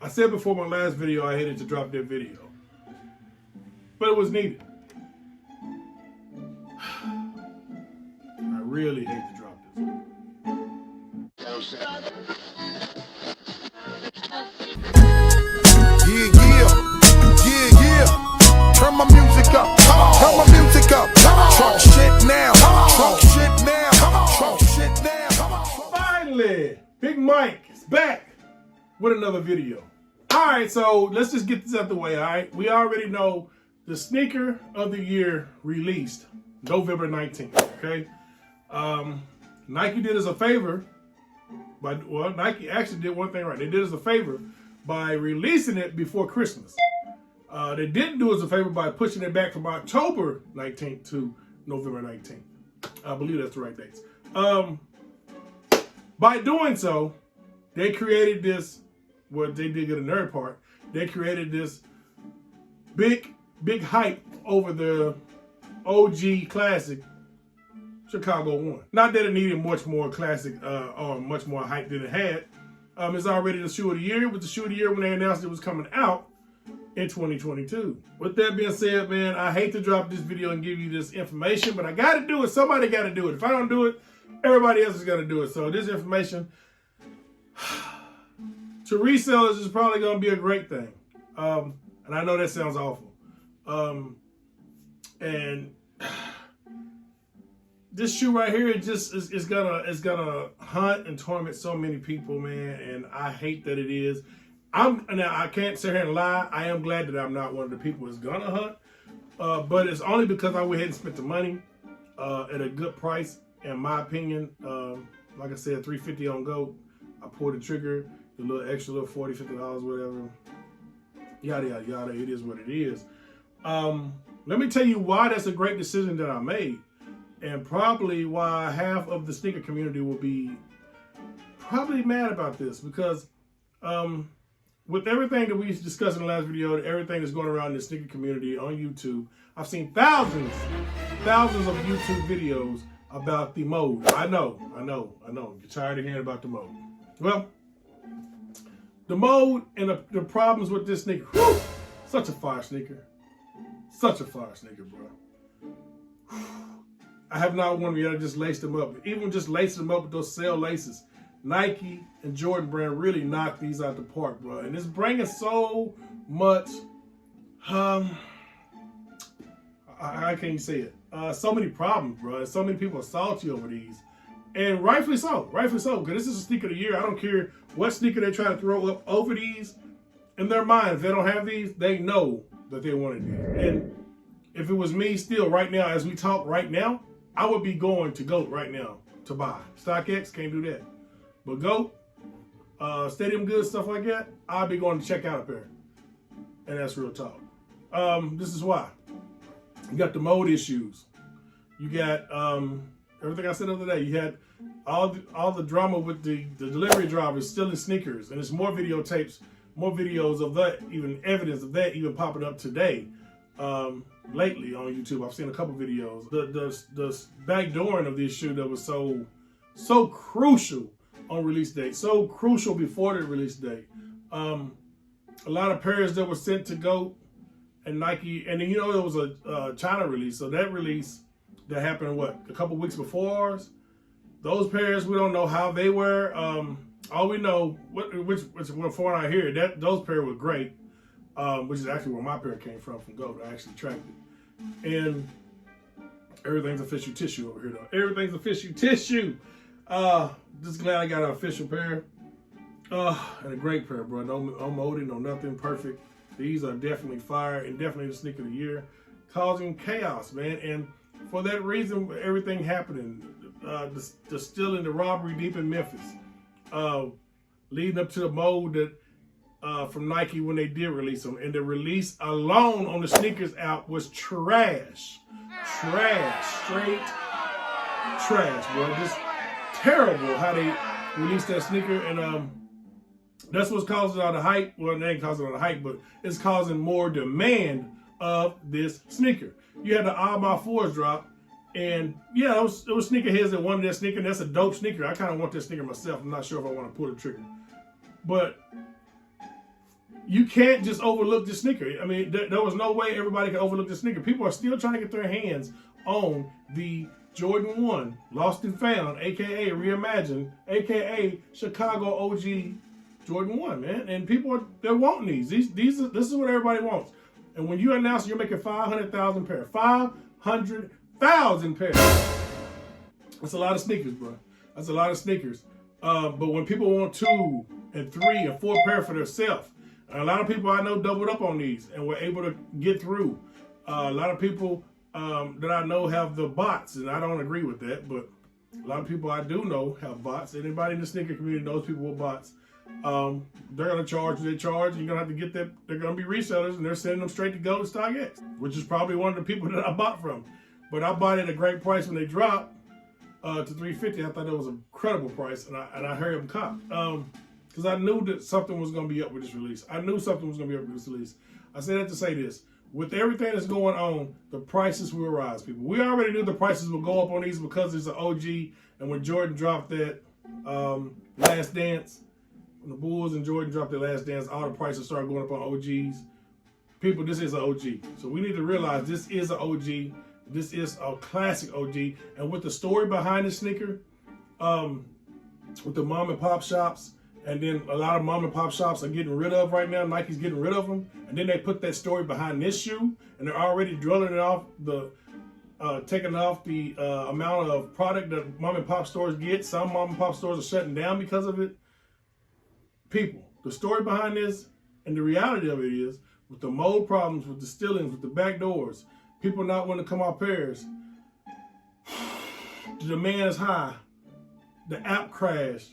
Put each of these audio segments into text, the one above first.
I said before my last video, I hated to drop that video, but it was needed. I really hate to drop this. Yeah. Turn my music up. Turn my music up. Talk shit now. Talk shit now. Talk shit now. Finally, Big Mike is back with another video. All right, so let's just get this out the way, all right? We already know the sneaker of the year released November 19th, okay? Nike did us a favor Nike actually did one thing right. They did us a favor by releasing it before Christmas. They didn't do us a favor by pushing it back from October 19th to November 19th. I believe that's the right dates. By doing so, they created this, what they did get a nerd part, they created this big hype over the OG classic Chicago 1. Not that it needed much more classic or much more hype than it had. It's already the shoe of the year. It was the shoe of the year when they announced it was coming out in 2022. With that being said, man, I hate to drop this video and give you this information, but I gotta do it. Somebody gotta do it. If I don't do it, everybody else is gonna do it. So this information to resellers is probably gonna be a great thing. And I know that sounds awful. And this shoe right here, it just is gonna hunt and torment so many people, man. And I hate that it is. Now I can't sit here and lie. I am glad that I'm not one of the people that's gonna hunt, but it's only because I went ahead and spent the money at a good price. In my opinion, like I said, $350 on GOAT. I pulled the trigger, the little extra, little $40, $50, whatever. Yada yada yada. It is what it is. Let me tell you why that's a great decision that I made. And probably why half of the sneaker community will be probably mad about this, because with everything that we discussed in the last video, everything that's going around in the sneaker community on YouTube, I've seen thousands of YouTube videos about the mode. I know. You're tired of hearing about the mode. Well, the mode and the problems with this sneaker. Whew, such a fire sneaker. Such a fire sneaker, bro. I have not one yet. I just laced them up. Even just lacing them up with those cell laces, Nike and Jordan brand really knocked these out the park, bro. And it's bringing so much, how can you say it? So many problems, bro. So many people are salty over these. And rightfully so, because this is a sneaker of the year. I don't care what sneaker they try to throw up over these. In their mind, if they don't have these, they know that they wanted these. And if it was me still right now, as we talk right now, I would be going to GOAT right now to buy. StockX, can't do that. But GOAT, Stadium Goods, stuff like that, I'll be going to check out up there. And that's real talk. This is why. You got the mode issues. You got everything I said the other day. You had all the drama with the delivery drivers stealing sneakers. And there's more videotapes, more videos of that, even evidence of that even popping up today. Lately on YouTube, I've seen a couple videos. The backdooring of this shoe that was so crucial on release date, so crucial before the release date. A lot of pairs that were sent to GOAT and Nike, and then there was a China release. So that release that happened a couple weeks before ours. Those pairs, we don't know how they were. All we know, which from what I hear, that those pairs were great. Which is actually where my pair came from GOAT. I actually tracked it. And everything's official tissue over here, though. Everything's official tissue. Just glad I got an official pair. And a great pair, bro. No molding, no nothing. Perfect. These are definitely fire and definitely the sneaker of the year. Causing chaos, man. And for that reason, everything happening. The stealing, the robbery deep in Memphis. Leading up to the mode that from Nike when they did release them. And the release alone on the sneakers app was trash. Straight trash, bro. Just terrible how they released that sneaker. And that's what's causing all the hype. Well, it ain't causing all the hype, but it's causing more demand of this sneaker. You had the All My Fours drop. And yeah, it was sneakerheads that wanted that sneaker. And that's a dope sneaker. I kind of want that sneaker myself. I'm not sure if I want to pull the trigger. But you can't just overlook this sneaker. I mean, there was no way everybody could overlook this sneaker. People are still trying to get their hands on the Jordan 1, Lost and Found, aka Reimagined, aka Chicago OG Jordan 1, man. And people they're wanting these. This is what everybody wants. And when you announce you're making 500,000 pairs, 500,000 pairs. That's a lot of sneakers, bro. That's a lot of sneakers. But when people want 2 and 3 and 4 pair for themselves, a lot of people I know doubled up on these and were able to get through. A lot of people that I know have the bots, and I don't agree with that, but a lot of people I do know have bots. Anybody in the sneaker community knows people with bots. They're going to charge what they charge, and you're going to have to get that. They're going to be resellers, and they're sending them straight to go to StockX, which is probably one of the people that I bought from. But I bought it at a great price when they dropped to $350. I thought that was an incredible price, and I hurried up and cop. Because I knew that something was going to be up with this release. I knew something was going to be up with this release. I say that to say this. With everything that's going on, the prices will rise, people. We already knew the prices would go up on these because it's an OG. And when Jordan dropped that Last Dance, when the Bulls and Jordan dropped their Last Dance, all the prices started going up on OGs. People, this is an OG. So we need to realize this is an OG. This is a classic OG. And with the story behind the sneaker, with the mom and pop shops, and then a lot of mom and pop shops are getting rid of right now. Nike's getting rid of them. And then they put that story behind this shoe, and they're already drilling it off taking off the amount of product that mom and pop stores get. Some mom and pop stores are shutting down because of it. People, the story behind this and the reality of it is, with the mold problems, with the stealings, with the back doors, people not wanting to come off pairs, the demand is high, the app crashed,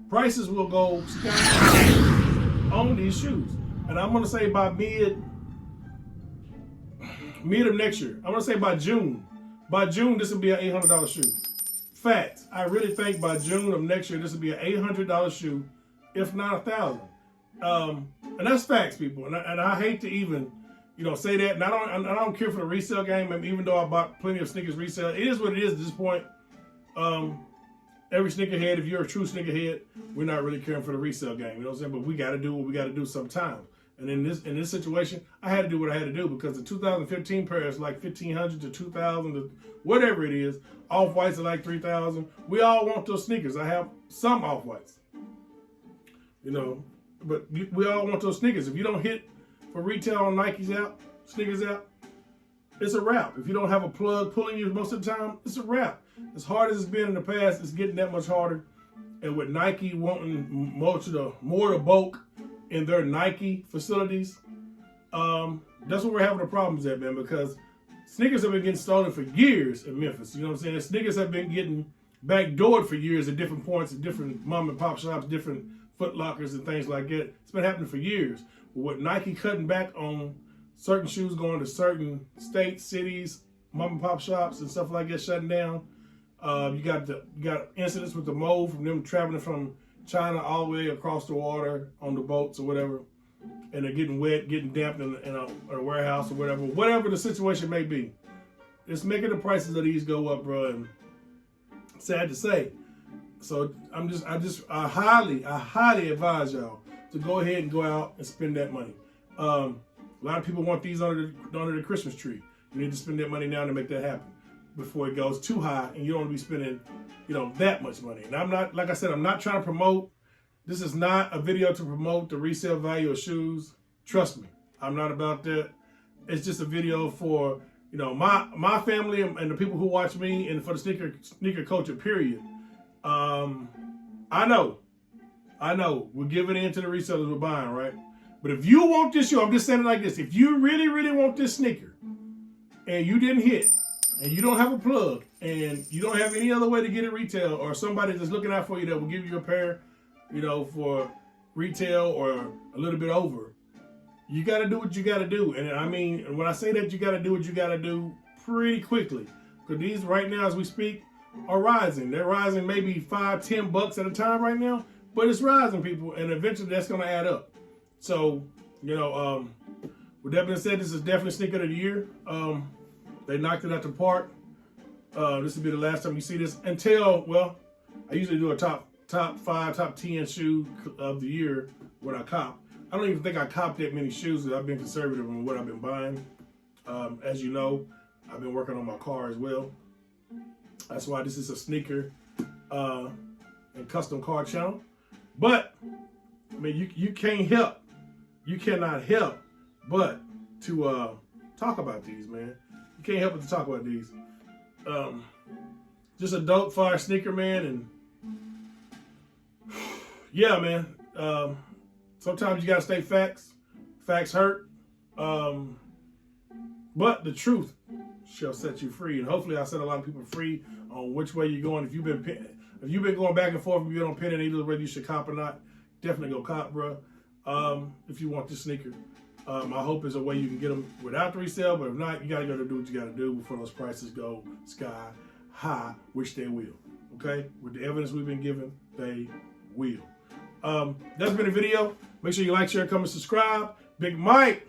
prices will go sky on these shoes. And I'm going to say by mid of next year, I'm going to say by June. By June, this will be an $800 shoe. Facts. I really think by June of next year, this will be an $800 shoe, if not $1,000. And that's facts, people. And I hate to even, say that. And I don't care for the resale game. I mean, even though I bought plenty of sneakers resale, it is what it is at this point. Every sneakerhead, if you're a true sneakerhead, we're not really caring for the resale game. You know what I'm saying? But we got to do what we got to do sometimes. And in this situation, I had to do what I had to do because the 2015 pair is like $1,500 to $2,000 to whatever it is. Off-whites are like $3,000. We all want those sneakers. I have some off-whites, but we all want those sneakers. If you don't hit for retail on Nike's app, sneakers app, it's a wrap. If you don't have a plug pulling you most of the time, it's a wrap. As hard as it's been in the past, it's getting that much harder. And with Nike wanting more to bulk in their Nike facilities, that's where we're having the problems at, man, because sneakers have been getting stolen for years in Memphis. You know what I'm saying? Sneakers have been getting backdoored for years at different points, at different mom and pop shops, different Foot Lockers and things like that. It's been happening for years. But with Nike cutting back on certain shoes going to certain states, cities, mom and pop shops and stuff like that shutting down, you got incidents with the mold from them traveling from China all the way across the water on the boats or whatever, and they're getting wet, getting damp in a warehouse or whatever the situation may be. It's making the prices of these go up, bro, and sad to say. So I highly advise y'all to go ahead and go out and spend that money. A lot of people want these under the Christmas tree. You need to spend that money now to make that happen before it goes too high and you don't want to be spending, that much money. And I'm not, like I said, I'm not trying to promote. This is not a video to promote the resale value of shoes. Trust me, I'm not about that. It's just a video for, my family and the people who watch me and for the sneaker culture, period. I know we're giving in to the resellers we're buying, right? But if you want this shoe, I'm just saying it like this. If you really, really want this sneaker and you didn't hit and you don't have a plug and you don't have any other way to get it retail or somebody that's looking out for you that will give you a pair, for retail or a little bit over, you got to do what you got to do. And I mean, when I say that, you got to do what you got to do pretty quickly. Because these right now, as we speak, are rising. They're rising maybe $5-10 at a time right now, but it's rising, people, and eventually that's going to add up. So, with that being said, this is definitely sneaker of the year. They knocked it out the park. This will be the last time you see this until, I usually do a top 5, top 10 shoe of the year when I cop. I don't even think I copped that many shoes. I've been conservative in what I've been buying. As you know, I've been working on my car as well. That's why this is a sneaker and custom car channel. But I mean, you can't help, you cannot help but to talk about these, man. You can't help but to talk about these. Just a dope fire sneaker, man, and yeah, man. Sometimes you gotta stay facts. Facts hurt. But the truth shall set you free, and hopefully I set a lot of people free on which way you're going. If you've been going back and forth, if you don't pin it either whether you should cop or not, definitely go cop, bro. If you want this sneaker, my hope is a way you can get them without the resale. But if not, you gotta go to do what you gotta do before those prices go sky high, which they will. Okay, with the evidence we've been given, they will. That's been a video. Make sure you like, share, comment, subscribe. Big Mike,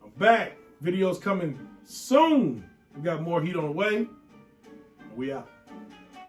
I'm back. Videos coming soon. We got more heat on the way. We out.